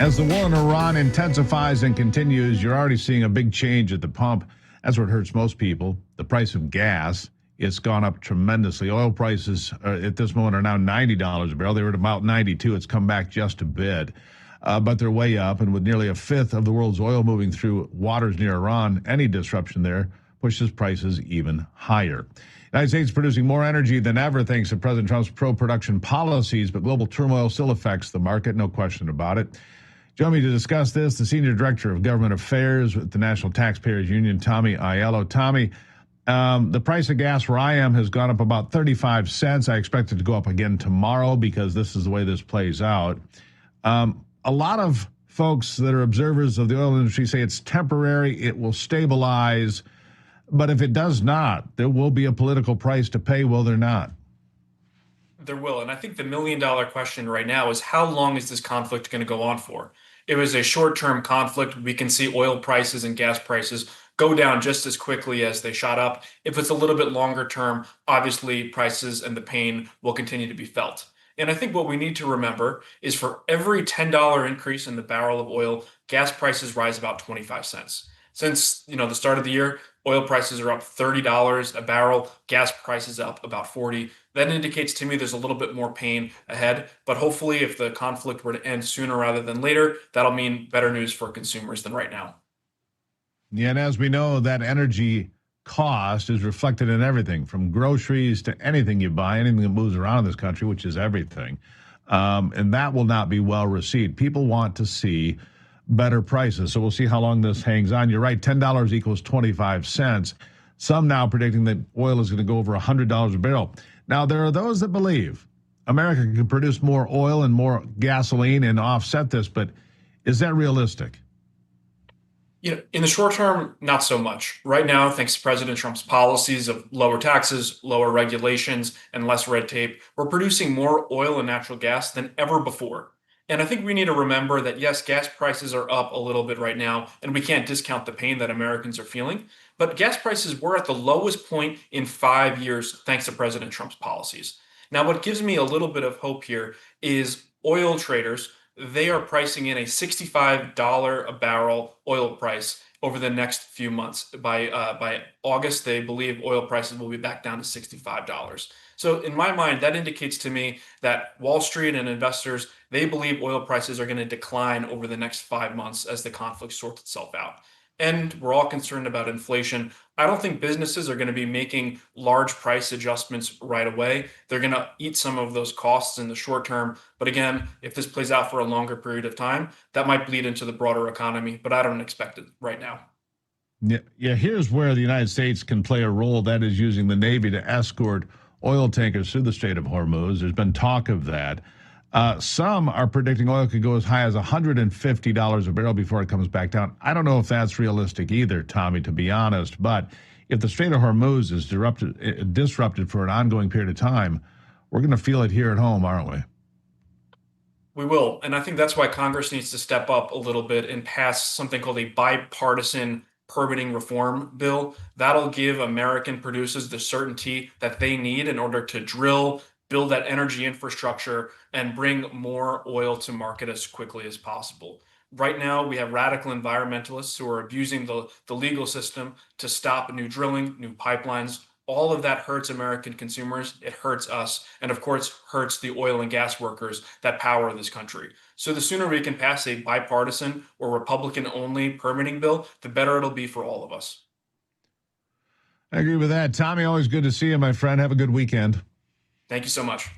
As the war in Iran intensifies and continues, you're already seeing a big change at the pump. That's what hurts most people. The price of gas, it's gone up tremendously. Oil prices at this moment are now $90 a barrel. They were at about 92. It's come back just a bit, but they're way up. And with nearly a fifth of the world's oil moving through waters near Iran, any disruption there pushes prices even higher. The United States producing more energy than ever thanks to President Trump's pro-production policies, but global turmoil still affects the market, no question about it. Joining me to discuss this, the Senior Director of Government Affairs with the National Taxpayers Union, Tommy Aiello. Tommy, the price of gas where I am has gone up about 35 cents. I expect it to go up again tomorrow because this is the way this plays out. A lot of folks that are observers of the oil industry say it's temporary, it will stabilize, but if it does not, there will be a political price to pay, will there not? There will. And I think the million-dollar question right now is how long is this conflict going to go on for? It was a short-term conflict. We can see oil prices and gas prices go down just as quickly as they shot up. If it's a little bit longer term, obviously prices and the pain will continue to be felt. And I think what we need to remember is for every $10 increase in the barrel of oil, gas prices rise about 25 cents. Since, the start of the year, oil prices are up $30 a barrel, gas prices up about 40. That indicates to me there's a little bit more pain ahead, but hopefully if the conflict were to end sooner rather than later, that'll mean better news for consumers than right now. Yeah, and as we know, that energy cost is reflected in everything from groceries to anything you buy, anything that moves around in this country, which is everything. And that will not be well received. People want to see better prices. So we'll see how long this hangs on. You're right, $10 equals 25 cents. Some now predicting that oil is going to go over $100 a barrel. Now, there are those that believe America can produce more oil and more gasoline and offset this, but is that realistic? In the short term, not so much. Right now, thanks to President Trump's policies of lower taxes, lower regulations, and less red tape, we're producing more oil and natural gas than ever before. And I think we need to remember that, yes, gas prices are up a little bit right now, and we can't discount the pain that Americans are feeling. But gas prices were at the lowest point in 5 years, thanks to President Trump's policies. Now, what gives me a little bit of hope here is oil traders. They are pricing in a $65 a barrel oil price over the next few months. By August, they believe oil prices will be back down to $65. So in my mind, that indicates to me that Wall Street and investors, they believe oil prices are going to decline over the next 5 months as the conflict sorts itself out. And we're all concerned about inflation. I don't think businesses are going to be making large price adjustments right away. They're going to eat some of those costs in the short term. But again, if this plays out for a longer period of time, that might bleed into the broader economy. But I don't expect it right now. Yeah. Here's where the United States can play a role. That is using the Navy to escort oil tankers through the Strait of Hormuz. There's been talk of that. Some are predicting oil could go as high as $150 a barrel before it comes back down. I don't know if that's realistic either, Tommy, to be honest. But if the Strait of Hormuz is disrupted for an ongoing period of time, we're going to feel it here at home, aren't we? We will. And I think that's why Congress needs to step up a little bit and pass something called a bipartisan permitting reform bill. That'll give American producers the certainty that they need in order to drill, build that energy infrastructure, and bring more oil to market as quickly as possible. Right now, we have radical environmentalists who are abusing the legal system to stop new drilling, new pipelines. All of that hurts American consumers. It hurts us. And of course, hurts the oil and gas workers that power this country. So the sooner we can pass a bipartisan or Republican only permitting bill, the better it'll be for all of us. I agree with that. Tommy, always good to see you, my friend. Have a good weekend. Thank you so much.